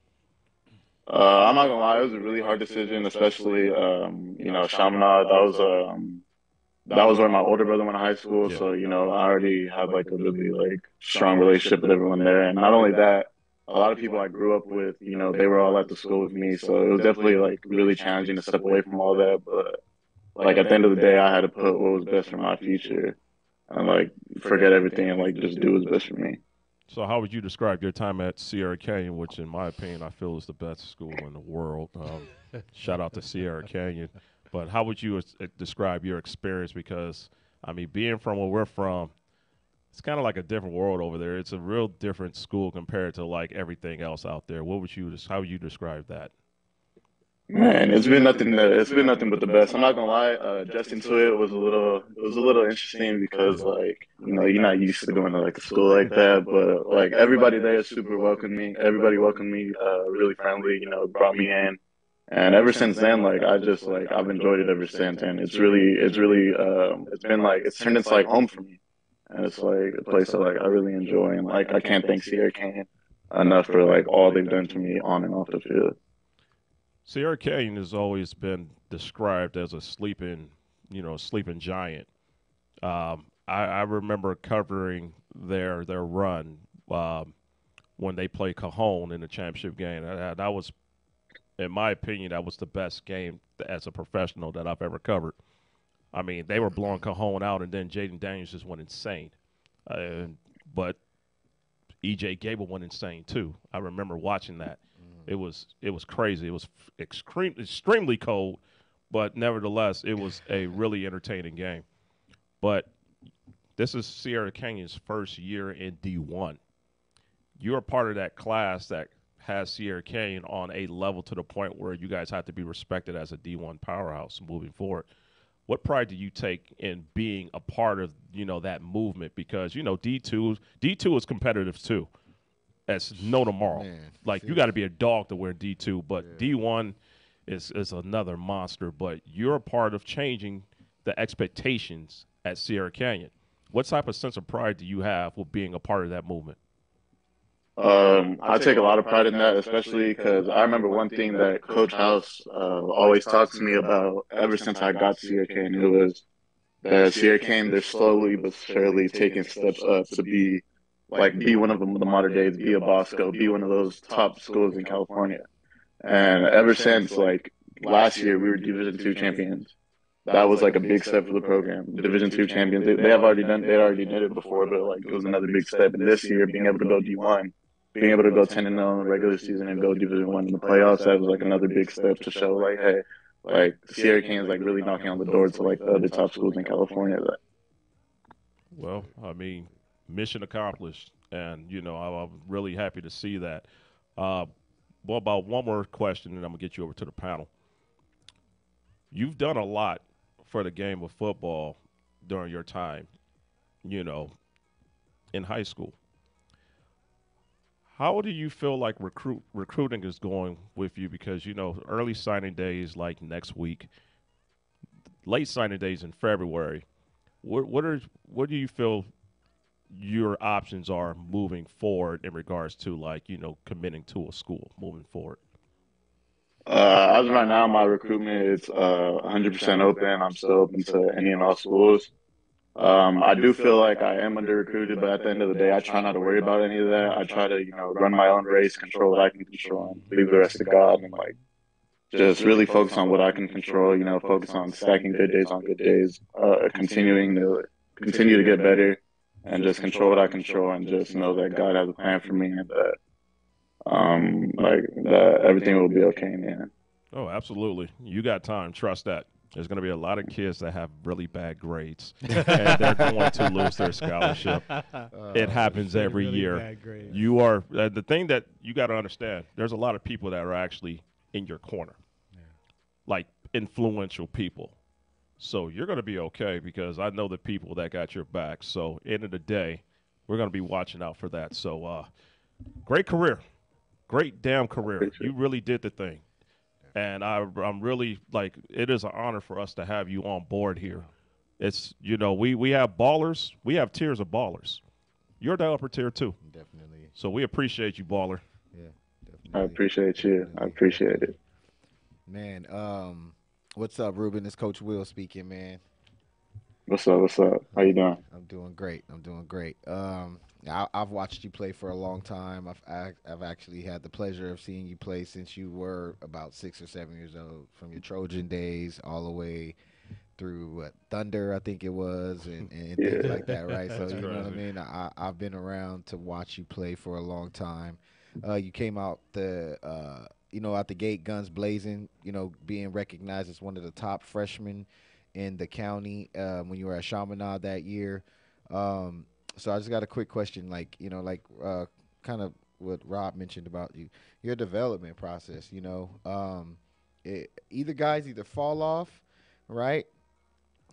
I'm not gonna lie, it was a really hard decision, especially Chaminade. That was where my older brother went to high school, Yeah. so I already had like a really like strong relationship with everyone there. And not only that, a lot of people I grew up with, they were all at the school with me, so it was definitely like really challenging to step away from all that. But like at the end of the day, I had to put what was best for my future and like forget everything and like just do what's best for me. So how would you describe your time at Sierra Canyon, which in my opinion I feel is the best school in the world? Shout out to Sierra Canyon. But how would you describe your experience? Because, I mean, being from where we're from, it's kind of like a different world over there. It's a real different school compared to like everything else out there. How would you describe that? Man, it's been nothing but the best. I'm not gonna lie. Adjusting to it was a little interesting because like you're not used to going to like a school like that. But like everybody there is super welcoming. Everybody welcomed me, really friendly. Brought me in, and ever since then, like I just like I've enjoyed it ever since. And it's been like it's turned into like home for me, and it's like a place that like I really enjoy. And like I can't thank Sierra Canyon enough for like all they've done for me on and off the field. Sierra Canyon has always been described as a sleeping giant. I remember covering their run when they played Cajon in the championship game. That was, in my opinion, that was the best game as a professional that I've ever covered. I mean, they were blowing Cajon out, and then Jaden Daniels just went insane. But EJ Gable went insane too. I remember watching that. It was crazy. It was extremely cold, but nevertheless, it was a really entertaining game. But this is Sierra Canyon's first year in D1. You're a part of that class that has Sierra Canyon on a level to the point where you guys have to be respected as a D1 powerhouse moving forward. What pride do you take in being a part of that movement? Because D2 is competitive too. as no tomorrow. Man, Like, you got to be a dog to wear D2, but D1 is another monster. But you're a part of changing the expectations at Sierra Canyon. What type of sense of pride do you have with being a part of that movement? I take a lot of pride in that, especially because I remember one thing that Coach House always talks to me about ever since I got to Sierra Canyon. It was that Sierra Canyon, they're slowly but surely taking steps up to be one of the modern days, be a Bosco, be one of those top schools in California. And ever since like last year, we were Division II champions. That was like a big step for the program. Division II champions. They already did it before, but like it was another big step. And this year, being able to go D1, being able to go 10-0 in the regular season and go Division I in the playoffs, that was like another big step to show like, hey, like Sierra Canyon's like really knocking on the door to like the other top schools in California. Well, I mean, mission accomplished, and I'm really happy to see that. Well, about one more question, and I'm gonna get you over to the panel. You've done a lot for the game of football during your time, in high school. How do you feel like recruiting is going with you? Because early signing days like next week, late signing days in February. What do you feel your options are moving forward in regards to committing to a school moving forward? As of right now, my recruitment is 100% open. I'm still open to any and all schools. I do feel like I am under recruited, but at the end of the day, I try not to worry about any of that. I try to, run my own race, control what I can control, and leave the rest to God, and like just really focus on what I can control. Focus on stacking good days on good days, continue to get better, and just control what I control, and just know that God has a plan for me, and that that everything will be okay, man. Oh, absolutely. You got time. Trust that. There's going to be a lot of kids that have really bad grades, and they're going to lose their scholarship. It happens every really year. bad grades. You are the thing that you got to understand. There's a lot of people that are actually in your corner, like influential people. So you're going to be okay because I know the people that got your back. So end of the day, we're going to be watching out for that. So great career, great damn career. You really did the thing. And I'm really it is an honor for us to have you on board here. It's we have ballers, we have tiers of ballers. You're the upper tier too. Definitely. So we appreciate you, baller. Yeah, definitely. I appreciate you. I appreciate it. Man, what's up, Ruben? It's Coach Will speaking, man. What's up? What's up? How you doing? I'm doing great. I've watched you play for a long time. I've actually had the pleasure of seeing you play since you were about 6 or 7 years old, from your Trojan days all the way through Thunder, I think it was, and things like that, right? So you know what I mean. I've been around to watch you play for a long time. You came out out the gate, guns blazing. Being recognized as one of the top freshmen in the county when you were at Chaminade that year. So I just got a quick question, kind of what Rob mentioned about your development process. Either guys fall off, right,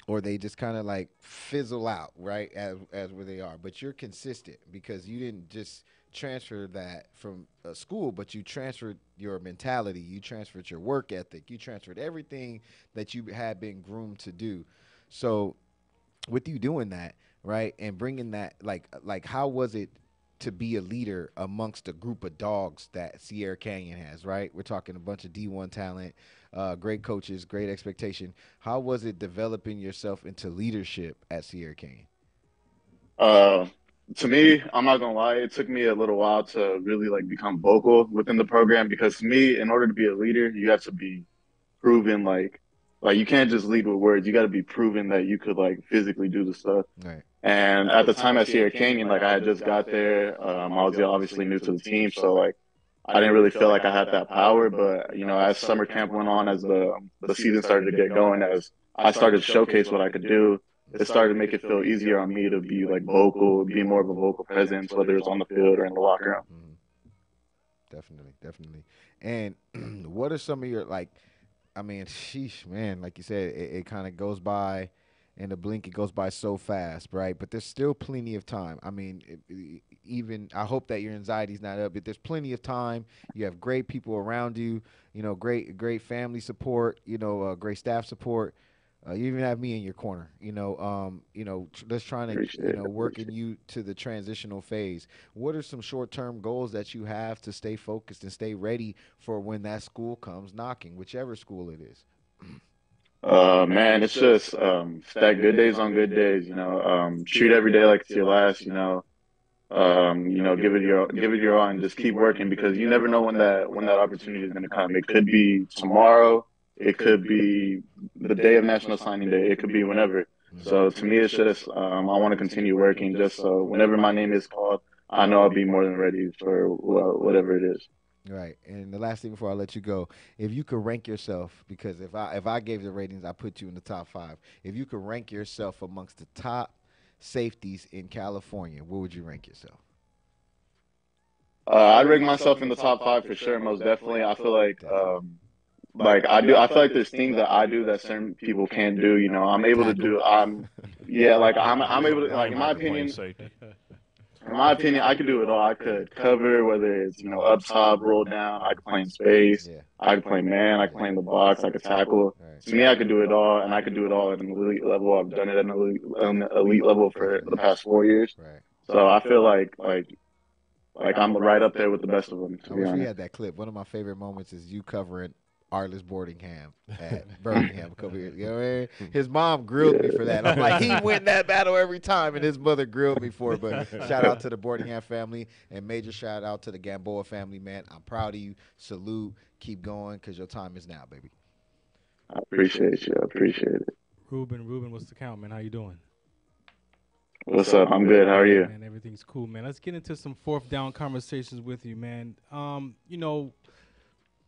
or they just kind of fizzle out, right, as where they are. But you're consistent because you didn't just transfer that from school, but you transferred your mentality, you transferred your work ethic, you transferred everything that you had been groomed to do. So with you doing that, right, and bringing that, how was it to be a leader amongst a group of dogs that Sierra Canyon has, right? We're talking a bunch of D1 talent, great coaches, great expectation. How was it developing yourself into leadership at Sierra Canyon? To me, I'm not gonna lie, it took me a little while to really become vocal within the program, because to me, in order to be a leader, you have to be proven you can't just lead with words. You got to be proven that you could physically do the stuff. Right. And at the time at Sierra Canyon, I had just got there. I was obviously new to the team, so I didn't really feel like I had that power. But as summer camp went on, as the season started to get going, as I started to showcase what I could do, it started to make it feel easier on me to be vocal, be more of a vocal presence, whether it's on the field or in the locker room. Mm-hmm. Definitely. And what are some of your sheesh, man, like you said, it kind of goes by in a blink, it goes by so fast, right? But there's still plenty of time. I mean, even I hope that your anxiety's not up, but there's plenty of time. You have great people around you, great family support, great staff support. You even have me in your corner, that's trying to, Appreciate it. working you to the transitional phase. What are some short-term goals that you have to stay focused and stay ready for when that school comes knocking, whichever school it is? Man, it's just stack good days on good days. Treat every day like it's your last. Give it your all and just keep working because you never know when that opportunity is going to come. It could be tomorrow. It could be the day of National Signing Day. It could be whenever. So to me, it's just I want to continue working just so whenever my name is called, I know I'll be more than ready for whatever it is. Right. And the last thing before I let you go, if you could rank yourself, because if I gave the ratings, I put you in the top 5. If you could rank yourself amongst the top safeties in California, where would you rank yourself? I'd rank myself in the top 5 for sure, most definitely. I feel like I do. I feel like there's things that I do that certain people can't do. I'm able to do. Yeah, like I'm able to. Like in my opinion, I could do it all. I could cover, whether it's up top, roll down. I could play in space. Yeah. I could play man. I could play in the box. I could tackle. Right. To me, I could do it all, and I could do it all at an elite level. I've done it at an elite level for the past 4 years. Right. So I feel like I'm right up there with the best of them. I wish we had that clip. One of my favorite moments is you covering Arliss Boardingham at Birmingham a couple years. You know what I mean? His mom grilled me for that. I'm like, he win that battle every time, and his mother grilled me for it. But shout out to the Boardingham family, and major shout out to the Gamboa family, man. I'm proud of you. Salute. Keep going, because your time is now, baby. I appreciate you. I appreciate it. Ruben, what's the count, man? How you doing? What's up? I'm good. How are you? Man, everything's cool, man. Let's get into some fourth down conversations with you, man.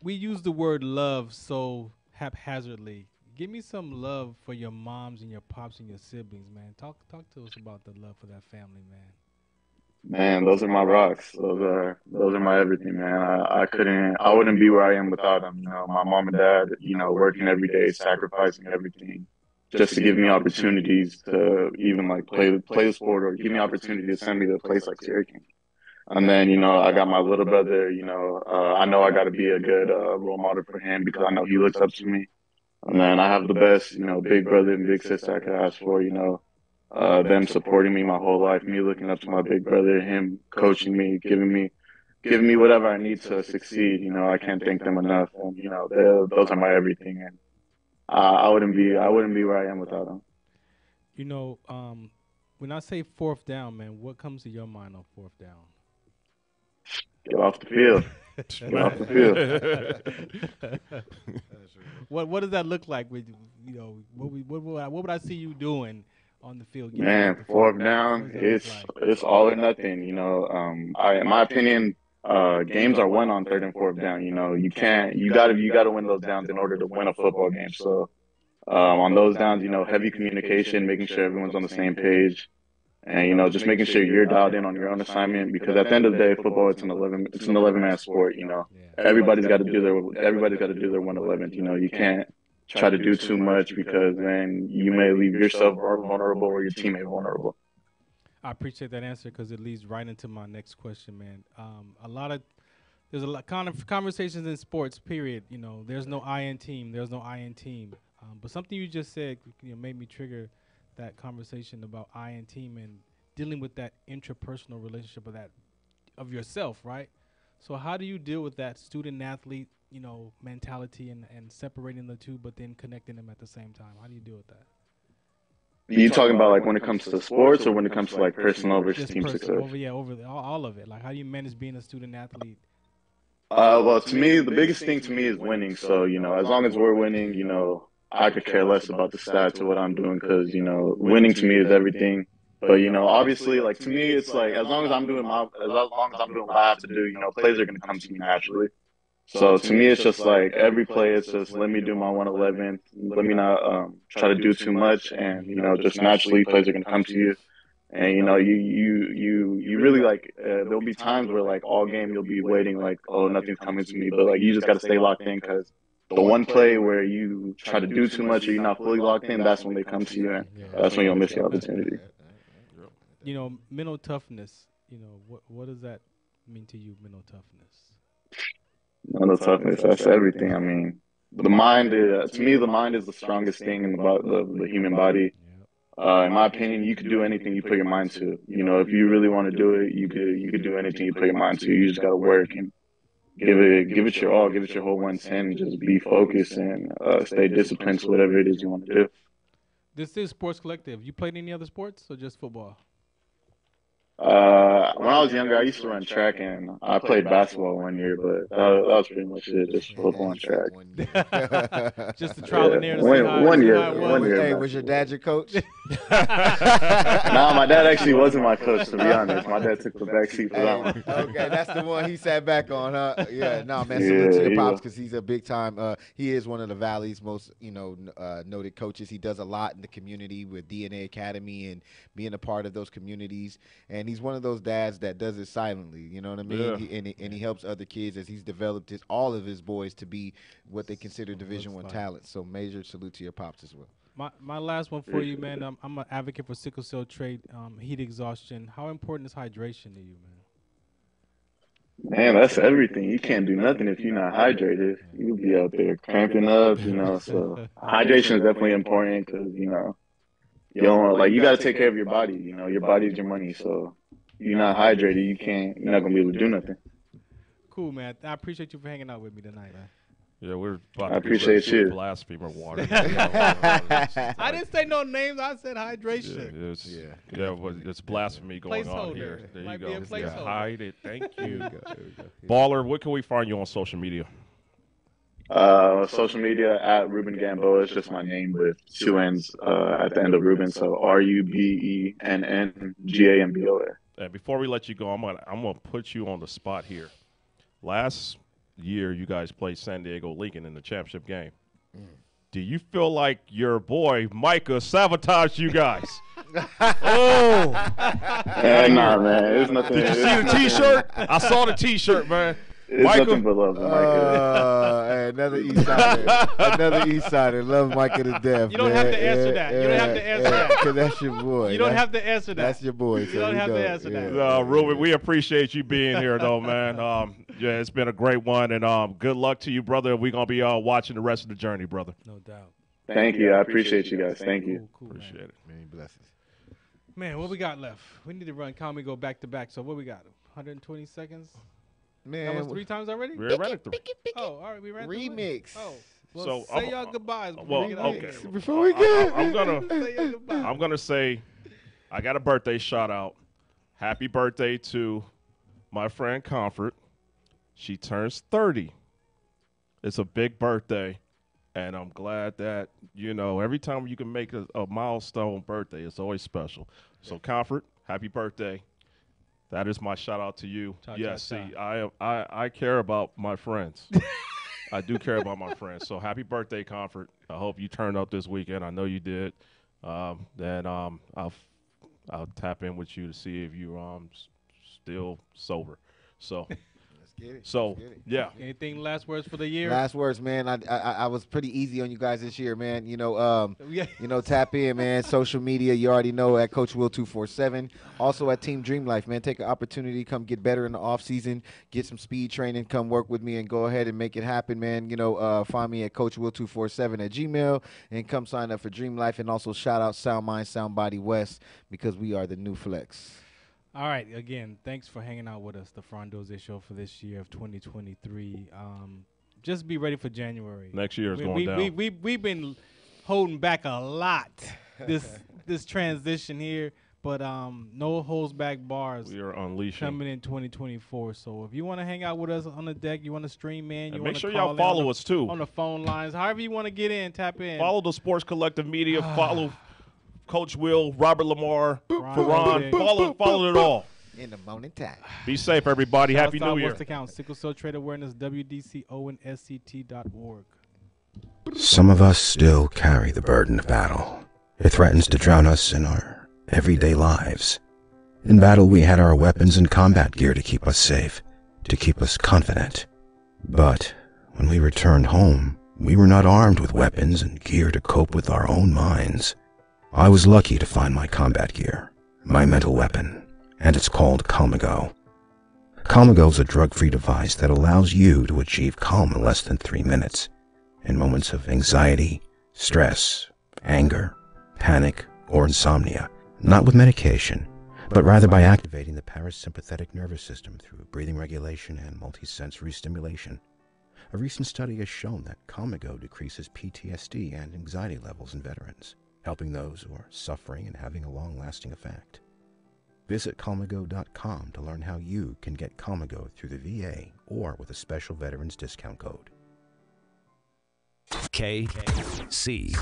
We use the word love so haphazardly. Give me some love for your moms and your pops and your siblings, man. Talk to us about the love for that family, man. Man, those are my rocks. Those are my everything, man. I wouldn't be where I am without them. My mom and dad, working every day, sacrificing everything just to give me opportunities to even like play the sport or give me opportunity to send me to a place like Syracuse. And then, I got my little brother, I know I got to be a good role model for him because I know he looks up to me. And then I have the best, big brother and big sister I could ask for, them supporting me my whole life, me looking up to my big brother, him coaching me, giving me whatever I need to succeed. I can't thank them enough. And, those are my everything. And I wouldn't be where I am without them. When I say fourth down, man, what comes to your mind on fourth down? Get off the field. Get off the field. What does that look like? With what would I see you doing on the field? Man, fourth down, it's all or nothing. In my opinion, games are won on third and fourth down. You gotta win those downs in order to win a football game. So on those downs, heavy communication, making sure everyone's on the same page. And just making sure you're dialed in on your own assignment because at the end of the day, football it's an 11-man sport. Everybody's got to do their 1/11th. You can't try to do too much because then you may leave yourself vulnerable or your teammate vulnerable. I appreciate that answer because it leads right into my next question, man. There's a lot kind of conversations in sports. Period. There's no I in team. There's no I in team. But something you just said made me trigger that conversation about I and team and dealing with that intrapersonal relationship of yourself, right? So how do you deal with that student athlete, mentality and separating the two, but then connecting them at the same time? How do you deal with that? Are you talking about like when it comes to sports or when it comes to like personal versus team success? Over all of it. Like how do you manage being a student athlete? Well, to me, the biggest thing to me is winning. So, as long as we're winning, I could care less about the stats or what I'm doing because, winning to me is everything. But, obviously, like, to me, it's like, as long as I'm doing what I have to do, plays are going to come to me naturally. So, to me, it's just like every play, it's just let me do my 1/11. Let me not try to do too much. And, just naturally, plays are going to come to you. And, you really, like, there'll be times where, like, all game you'll be waiting, like, oh, nothing's coming to me. But, like, you just got to stay locked in because the one play where you try to do too much or you're not fully locked in, that's when they come to you, and that's when you'll miss the opportunity. You know, mental toughness. You know, what does that mean to you? Mental toughness. Mental toughness. That's everything. I mean, the mind is, to me, the mind is the strongest thing in the human body. In my opinion, you could do anything you put your mind to. You know, if you really want to do it, you could do anything you put your mind to. You just got to work and give it your all, give it your whole 110. Just be focused and stay disciplined to whatever it is you want to do. This is Sports Collective. You played any other sports or just football? When I was younger, I used to run track, and I played basketball 1 year, but that was pretty much it, just football and track. Just the trial and error to see how one it year. was. Hey, was your dad your coach? Nah, my dad actually wasn't my coach, to be honest. My dad took the back seat for that one. Okay, that's the one he sat back on, huh? Yeah, no, man, salute to your pops because he's a big time. He is one of the Valley's most, noted coaches. He does a lot in the community with DNA Academy and being a part of those communities. And he's one of those dads that does it silently, you know what I mean? Yeah. He helps other kids as he's developed all of his boys to be what they consider Division I talents. So major salute to your pops as well. My last one for you, man. I'm an advocate for sickle cell trait, heat exhaustion. How important is hydration to you, man? Man, that's everything. You can't do nothing if you're not hydrated. You'll be out there cramping up, So hydration is definitely important because you don't you got to take care of your body. Your body's your money, so if you're not hydrated, you're not gonna be able to do nothing. Cool, man. I appreciate you for hanging out with me tonight, man. Yeah, we're about I appreciate you. Blasphemer water. I didn't say no names. I said hydration. It's blasphemy going on here. There Might you be a go. placeholder. Hide it. Thank you. Baller, what can we find you on social media? Social media at Ruben Gamboa. It's just my name with two N's at the end of Ruben. So RUBENNGAMBOA. And before we let you go, I'm gonna put you on the spot here. Last year, you guys played San Diego Lincoln in the championship game. Do you feel like your boy Micah sabotaged you guys? Nah, man. It's nothing. Did you see the T-shirt? I saw the T-shirt, man. It's nothing but love, Micah. Hey, another East Sider. Another East Sider. Love Micah to death. You don't have to answer that. You don't have to answer that. Because that's your boy. You don't have to answer that. That's your boy. You don't have to answer that. Ruben, we appreciate you being here, though, man. It's been a great one, and good luck to you, brother. We're going to be watching the rest of the journey, brother. No doubt. Thank you. I appreciate you guys. Thank you. Cool, appreciate it. Many blessings. Man, what we got left? We need to run. Can we go back to back? So what we got? 120 seconds? Man, that was 3 times already? We ran it through. Oh, all right. We ran remix. Through it? Oh. Well, So, say y'all goodbyes. Okay. Before we go, I'm gonna say, I got a birthday shout out. Happy birthday to my friend Comfort. She turns 30. It's a big birthday, and I'm glad that every time you can make a milestone birthday, it's always special. So Comfort, happy birthday. That is my shout out to you. I care about my friends. I do care about my friends. So happy birthday, Comfort. I hope you turned up this weekend. I know you did. Then I'll tap in with you to see if you still sober. So yeah. Anything last words for the year? Last words, man. I was pretty easy on you guys this year, man. Tap in, man. Social media, you already know, at Coach Will 247. Also at Team Dream Life, man. Take an opportunity, come get better in the off season, get some speed training, come work with me, and go ahead and make it happen, man. Find me at Coach Will 247 at Gmail, and come sign up for Dream Life, and also shout out Sound Mind, Sound Body West, because we are the new flex. All right. Again, thanks for hanging out with us, the Farron Dozier Show for this year of 2023. Just be ready for January. Next year is going down. We've been holding back a lot this transition here, but no holds back bars. We are unleashing coming in 2024. So if you want to hang out with us on the deck, you want to stream, man. Make sure y'all follow us too on the phone lines. However you want to get in, tap in. Follow the Sports Collective Media. Follow Coach Will, Robert Lamar, Farron. Follow it all. In the morning time. Be safe, everybody. Happy New Year. What's the count? Sickle Cell Trade Awareness, WDCONSCT.org. Some of us still carry the burden of battle. It threatens to drown us in our everyday lives. In battle, we had our weapons and combat gear to keep us safe, to keep us confident. But when we returned home, We were not armed with weapons and gear to cope with our own minds. I was lucky to find my combat gear, my mental weapon, and it's called Calmago. Calmago is a drug-free device that allows you to achieve calm in less than 3 minutes in moments of anxiety, stress, anger, panic, or insomnia, not with medication, but rather by activating the parasympathetic nervous system through breathing regulation and multisensory stimulation. A recent study has shown that Calmago decreases PTSD and anxiety levels in veterans, helping those who are suffering and having a long-lasting effect. Visit Calmago.com to learn how you can get Calmago through the VA or with a special veterans discount code. KC